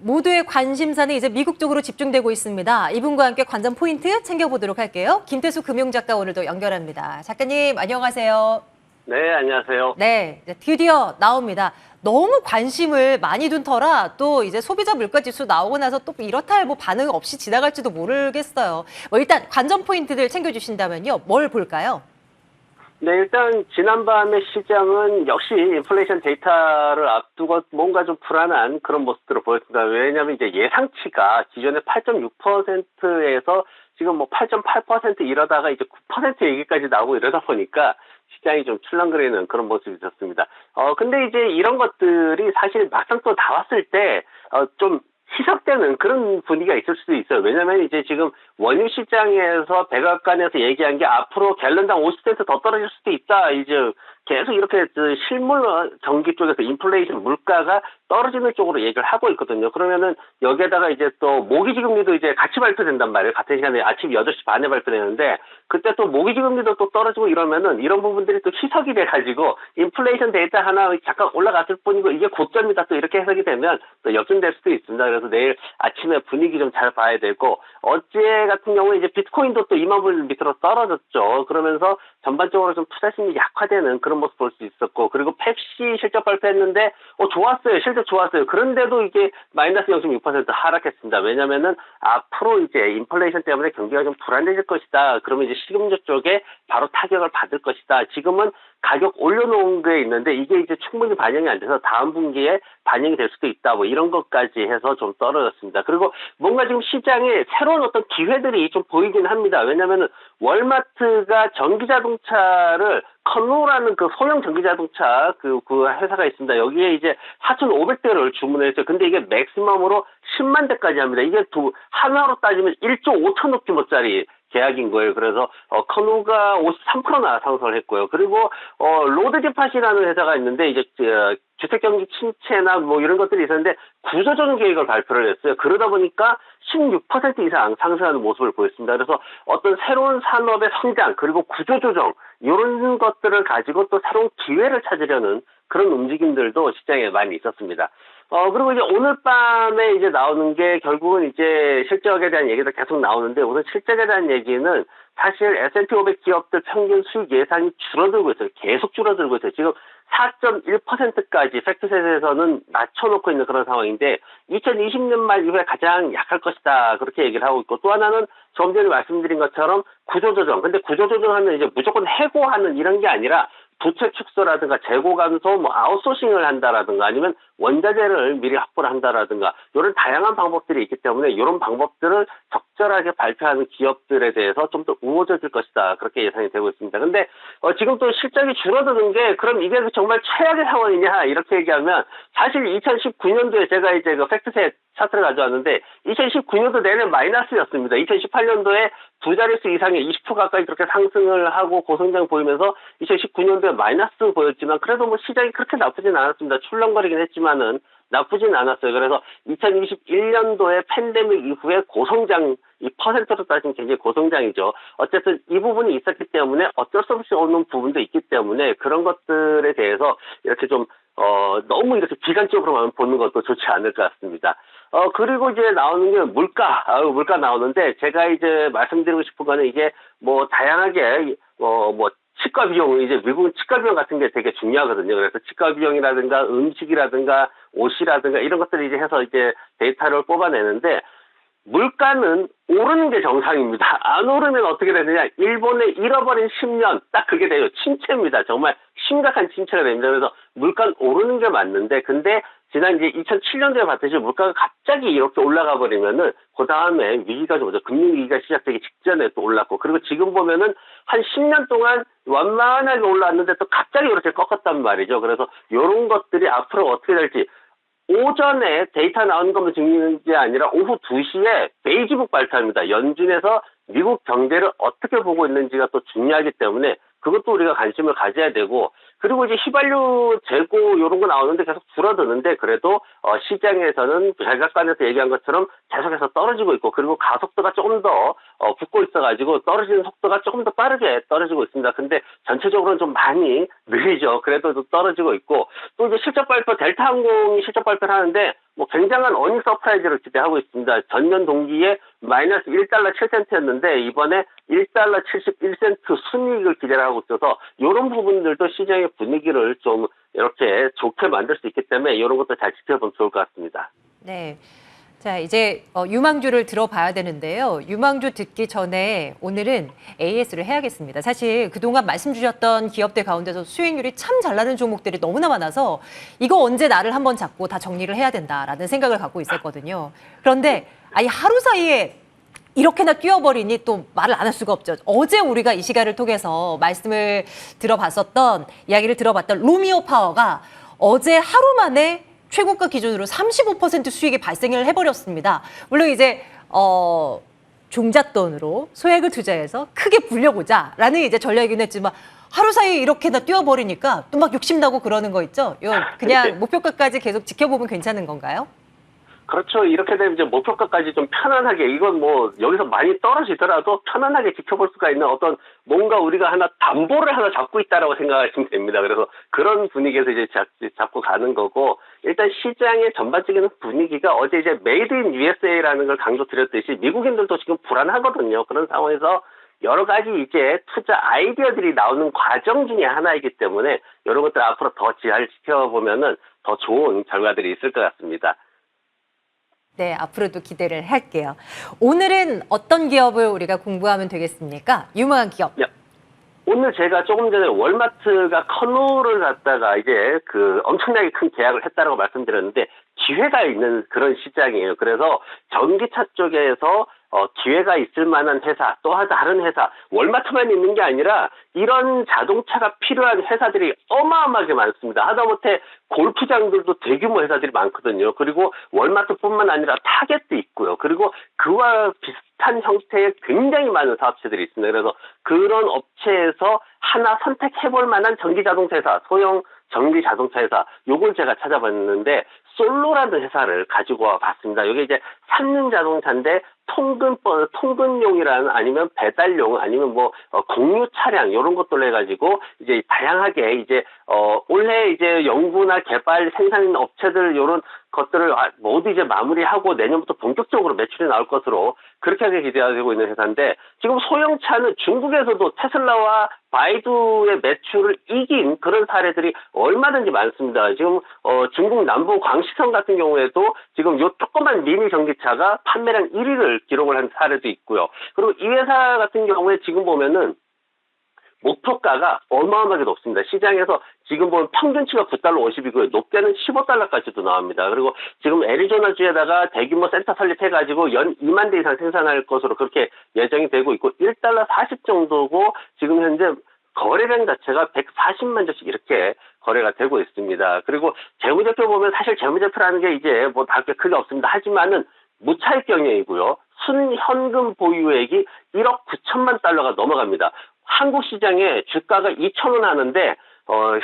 모두의 관심사는 이제 미국 쪽으로 집중되고 있습니다. 이분과 함께 관전 포인트 챙겨보도록 할게요. 김태수 금융작가 오늘도 연결합니다. 작가님 안녕하세요. 네, 안녕하세요. 네, 이제 드디어 나옵니다. 너무 관심을 많이 둔 터라 또 이제 소비자 물가지수 나오고 나서 또 이렇다 할 반응 없이 지나갈지도 모르겠어요. 일단 관전 포인트들 챙겨주신다면요. 뭘 볼까요? 네, 일단 지난밤의 시장은 역시 인플레이션 데이터를 앞두고 뭔가 좀 불안한 그런 모습들을 보였습니다. 왜냐하면 이제 예상치가 기존의 8.6%에서 지금 뭐 8.8% 이러다가 이제 9% 얘기까지 나오고 이러다 보니까 시장이 좀 출렁거리는 그런 모습이 있었습니다. 근데 이제 이런 것들이 사실 막상 또 나왔을 때, 좀 희석되는 그런 분위기가 있을 수도 있어요. 왜냐면 이제 지금 원유 시장에서 백악관에서 얘기한 게 앞으로 갤런당 50센트 더 떨어질 수도 있다. 이제 계속 이렇게 실물 경기 쪽에서 인플레이션 물가가 떨어지는 쪽으로 얘기를 하고 있거든요. 그러면은 여기에다가 이제 또 모기지금리도 이제 같이 발표된단 말이에요. 같은 시간에 아침 8시 반에 발표되는데 그때 또 모기지금리도 또 떨어지고 이러면은 이런 부분들이 또 희석이 돼가지고 인플레이션 데이터 하나 잠깐 올라갔을 뿐이고 이게 고점이다 또 이렇게 해석이 되면 또 역전될 수도 있습니다. 그래서 내일 아침에 분위기 좀 잘 봐야 되고 어제 같은 경우에 이제 비트코인도 또 2만 불 밑으로 떨어졌죠. 그러면서 전반적으로 좀 투자심이 약화되는 그런 모습 볼 수 있었고 그리고 펩시 실적 발표했는데 좋았어요. 실적 좋았어요. 그런데도 이게 마이너스 0.6% 하락했습니다. 왜냐면은 앞으로 이제 인플레이션 때문에 경기가 좀 불안해질 것이다. 그러면 이제 식음료 쪽에 바로 타격을 받을 것이다. 지금은 가격 올려놓은 게 있는데 이게 이제 충분히 반영이 안 돼서 다음 분기에 반영이 될 수도 있다. 뭐 이런 것까지 해서 좀 떨어졌습니다. 그리고 뭔가 지금 시장에 새로운 어떤 기회들이 좀 보이긴 합니다. 왜냐면은 월마트가 전기자동차를 컨노라는 그 소형 전기자동차 그 회사가 있습니다. 여기에 이제 4,500대를 주문했어요. 근데 이게 맥시멈으로 10만 대까지 합니다. 이게 하나로 따지면 1조 5천억 규모짜리 계약인 거예요. 그래서 컨노가 53%나 상승을 했고요. 그리고 로드디팟이라는 회사가 있는데 이제 주택경기 침체나 뭐 이런 것들이 있었는데 구조조정 계획을 발표를 했어요. 그러다 보니까 16% 이상 상승하는 모습을 보였습니다. 그래서 어떤 새로운 산업의 성장 그리고 구조조정 이런 것들을 가지고 또 새로운 기회를 찾으려는 그런 움직임들도 시장에 많이 있었습니다. 그리고 이제 오늘 밤에 이제 나오는 게 결국은 이제 실적에 대한 얘기도 계속 나오는데 우선 실적에 대한 얘기는 사실 S&P 500 기업들 평균 수익 예상이 줄어들고 있어요. 계속 줄어들고 있어요. 지금 4.1%까지 팩트셋에서는 낮춰놓고 있는 그런 상황인데 2020년 말 이후에 가장 약할 것이다 그렇게 얘기를 하고 있고 또 하나는 좀 전에 말씀드린 것처럼 구조조정. 근데 구조조정하면 이제 무조건 해고하는 이런 게 아니라 부채 축소라든가 재고 감소, 뭐 아웃소싱을 한다라든가 아니면 원자재를 미리 확보를 한다라든가 이런 다양한 방법들이 있기 때문에 이런 방법들을 적절하게 발표하는 기업들에 대해서 좀 더 우호적일 것이다 그렇게 예상이 되고 있습니다. 근데 지금 또 실적이 줄어드는 게 그럼 이게 정말 최악의 상황이냐 이렇게 얘기하면 사실 2019년도에 제가 이제 그 팩트셋 차트를 가져왔는데 2019년도 내내 마이너스였습니다. 2018년도에 두 자릿수 이상의 20% 가까이 그렇게 상승을 하고 고성장 보이면서 2019년도에 마이너스 보였지만 그래도 뭐 시장이 그렇게 나쁘진 않았습니다. 출렁거리긴 했지만은 나쁘진 않았어요. 그래서 2021년도에 팬데믹 이후에 고성장, 이 퍼센트로 따지면 굉장히 고성장이죠. 어쨌든 이 부분이 있었기 때문에 어쩔 수 없이 오는 부분도 있기 때문에 그런 것들에 대해서 이렇게 좀 너무 이렇게 기간적으로만 보는 것도 좋지 않을 것 같습니다. 그리고 이제 나오는 게 물가 나오는데 제가 이제 말씀드리고 싶은 거는 이게 뭐 다양하게 뭐 치과 비용, 이제 미국은 치과 비용 같은 게 되게 중요하거든요. 그래서 치과 비용이라든가 음식이라든가 옷이라든가 이런 것들을 이제 해서 이제 데이터를 뽑아내는데 물가는 오르는 게 정상입니다. 안 오르면 어떻게 되느냐. 일본의 잃어버린 10년 딱 그게 돼요. 침체입니다. 정말 심각한 침체가 됩니다. 그래서 물가는 오르는 게 맞는데 근데 지난 이제 2007년도에 봤듯이 물가가 갑자기 이렇게 올라가 버리면은 그 다음에 위기가 좀 오죠. 금융위기가 시작되기 직전에 또 올랐고 그리고 지금 보면은 한 10년 동안 완만하게 올랐는데 또 갑자기 이렇게 꺾었단 말이죠. 그래서 이런 것들이 앞으로 어떻게 될지 오전에 데이터 나오는 것만 중요한 게 아니라 오후 2시에 베이지북 발표합니다. 연준에서 미국 경제를 어떻게 보고 있는지가 또 중요하기 때문에 그것도 우리가 관심을 가져야 되고 그리고 이제 휘발유 재고 이런 거 나오는데 계속 줄어드는데 그래도 시장에서는 백악관에서 얘기한 것처럼 계속해서 떨어지고 있고 그리고 가속도가 조금 더 붙고 있어가지고 떨어지는 속도가 조금 더 빠르게 떨어지고 있습니다. 근데 전체적으로는 좀 많이 느리죠. 그래도 좀 떨어지고 있고 또 이제 실적 발표 델타 항공이 실적 발표를 하는데 뭐 굉장한 어닝 서프라이즈를 기대하고 있습니다. 전년 동기에 마이너스 1달러 7센트였는데 이번에 1달러 71센트 순이익을 기대를 하고 있어서 이런 부분들도 시장의 분위기를 좀 이렇게 좋게 만들 수 있기 때문에 이런 것도 잘 지켜보면 좋을 것 같습니다. 네. 자, 이제 유망주를 들어봐야 되는데요. 유망주 듣기 전에 오늘은 AS를 해야겠습니다. 사실 그동안 말씀 주셨던 기업들 가운데서 수익률이 참 잘 나는 종목들이 너무나 많아서 이거 언제 나를 한번 잡고 다 정리를 해야 된다라는 생각을 갖고 있었거든요. 그런데 아예 하루 사이에 이렇게나 뛰어버리니 또 말을 안 할 수가 없죠. 어제 우리가 이 시간을 통해서 말씀을 들어봤었던, 이야기를 들어봤던 로미오 파워가 어제 하루 만에 최고가 기준으로 35% 수익이 발생을 해버렸습니다. 물론 이제 종잣돈으로 소액을 투자해서 크게 불려보자라는 이제 전략이긴 했지만 하루 사이에 이렇게나 뛰어버리니까 또 막 욕심나고 그러는 거 있죠? 그냥 목표가까지 계속 지켜보면 괜찮은 건가요? 그렇죠. 이렇게 되면 이제 목표가까지 좀 편안하게, 이건 뭐 여기서 많이 떨어지더라도 편안하게 지켜볼 수가 있는 어떤 뭔가 우리가 하나 담보를 하나 잡고 있다라고 생각하시면 됩니다. 그래서 그런 분위기에서 이제 잡고 가는 거고, 일단 시장의 전반적인 분위기가 어제 이제 메이드 인 USA라는 걸 강조드렸듯이 미국인들도 지금 불안하거든요. 그런 상황에서 여러 가지 이제 투자 아이디어들이 나오는 과정 중에 하나이기 때문에 이런 것들 앞으로 더 잘 지켜보면은 더 좋은 결과들이 있을 것 같습니다. 네, 앞으로도 기대를 할게요. 오늘은 어떤 기업을 우리가 공부하면 되겠습니까? 유명한 기업. 야, 오늘 제가 조금 전에 월마트가 커노를 갖다가 이제 그 엄청나게 큰 계약을 했다라고 말씀드렸는데 기회가 있는 그런 시장이에요. 그래서 전기차 쪽에서 기회가 있을 만한 회사, 또 다른 회사, 월마트만 있는 게 아니라 이런 자동차가 필요한 회사들이 어마어마하게 많습니다. 하다못해 골프장들도 대규모 회사들이 많거든요. 그리고 월마트뿐만 아니라 타겟도 있고요. 그리고 그와 비슷한 형태의 굉장히 많은 사업체들이 있습니다. 그래서 그런 업체에서 하나 선택해볼 만한 전기자동차 회사, 소형 전기자동차 회사, 요걸 제가 찾아봤는데 솔로라는 회사를 가지고 와봤습니다. 이게 이제 삼륜 자동차인데 통근용이라는 아니면 배달용 아니면 뭐 공유 차량 이런 것들로 해가지고 이제 다양하게 이제 올해 이제 연구나 개발 생산 업체들 이런 것들을 모두 이제 마무리하고 내년부터 본격적으로 매출이 나올 것으로 그렇게 하게 기대되고 있는 회사인데, 지금 소형차는 중국에서도 테슬라와 바이두의 매출을 이긴 그런 사례들이 얼마든지 많습니다. 지금 중국 남부 광시성 같은 경우에도 지금 요 조그만 미니 전기차가 판매량 1위를 기록을 한 사례도 있고요. 그리고 이 회사 같은 경우에 지금 보면은 목표가가 어마어마하게 높습니다. 시장에서 지금 보면 평균치가 9달러 50이고요. 높게는 15달러까지도 나옵니다. 그리고 지금 애리조나주에다가 대규모 센터 설립해가지고 연 2만 대 이상 생산할 것으로 그렇게 예정이 되고 있고 1달러 40 정도고 지금 현재 거래량 자체가 140만 주씩 이렇게 거래가 되고 있습니다. 그리고 재무제표 보면 사실 재무제표라는 게 이제 뭐 다를 게 크게 없습니다. 하지만은 무차익 경영이고요. 순현금 보유액이 1억 9천만 달러가 넘어갑니다. 한국 시장에 주가가 2,000원 하는데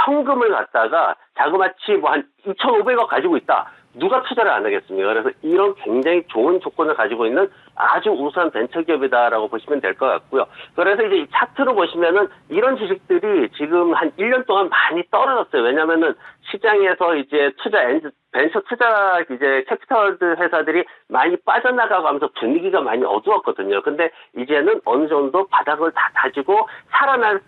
현금을 갖다가 자그마치 뭐 한 2,500억 가지고 있다. 누가 투자를 안 하겠습니까? 그래서 이런 굉장히 좋은 조건을 가지고 있는 아주 우수한 벤처기업이다라고 보시면 될 것 같고요. 그래서 이제 이 차트로 보시면은 이런 주식들이 지금 한 1년 동안 많이 떨어졌어요. 왜냐면은 시장에서 이제 벤처 투자 이제 캐피털 회사들이 많이 빠져나가고 하면서 분위기가 많이 어두웠거든요. 근데 이제는 어느 정도 바닥을 다 다지고 살아날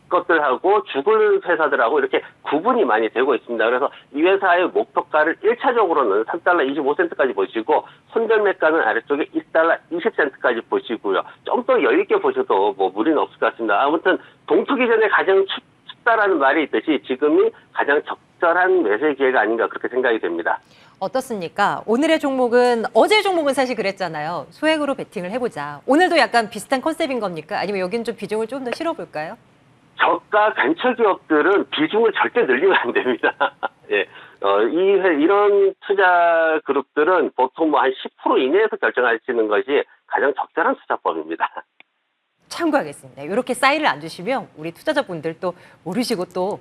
것들하고 죽을 회사들하고 이렇게 구분이 많이 되고 있습니다. 그래서 이 회사의 목표가를 1차적으로는 3달러 25센트까지 보시고 손절 매가는 아래쪽에 1달러 20센트까지 보시고요. 좀 더 여유 있게 보셔도 뭐 무리는 없을 것 같습니다. 아무튼 동투기 전에 가장 춥다라는 말이 있듯이 지금이 가장 적절한 매수의 기회가 아닌가 그렇게 생각이 됩니다. 어떻습니까? 오늘의 종목은 어제 종목은 사실 그랬잖아요. 소액으로 베팅을 해보자. 오늘도 약간 비슷한 컨셉인 겁니까? 아니면 여기는 좀 비중을 좀 더 실어볼까요? 저가 벤처기업들은 비중을 절대 늘리면 안 됩니다. 예. 이런 투자 그룹들은 보통 뭐 한 10% 이내에서 결정하시는 것이 가장 적절한 투자법입니다. 참고하겠습니다. 이렇게 사인을 안 주시면 우리 투자자분들 또 모르시고 또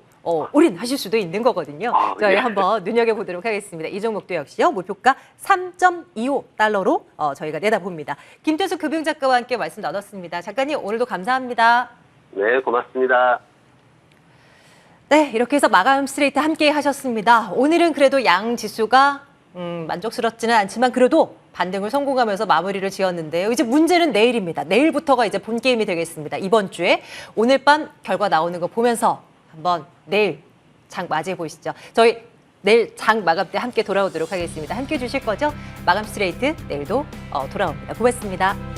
올인하실 수도 있는 거거든요. 저희 예. 한번 눈여겨보도록 하겠습니다. 이 종목도 역시요. 목표가 3.25달러로 저희가 내다봅니다. 김태수 금융작가와 함께 말씀 나눴습니다. 작가님 오늘도 감사합니다. 네, 고맙습니다. 네, 이렇게 해서 마감 스트레이트 함께 하셨습니다. 오늘은 그래도 양 지수가 만족스럽지는 않지만 그래도 반등을 성공하면서 마무리를 지었는데요. 이제 문제는 내일입니다. 내일부터가 이제 본 게임이 되겠습니다. 이번 주에 오늘 밤 결과 나오는 거 보면서 한번 내일 장 맞이해 보시죠. 저희 내일 장 마감 때 함께 돌아오도록 하겠습니다. 함께 해주실 거죠? 마감 스트레이트 내일도 돌아옵니다. 고맙습니다.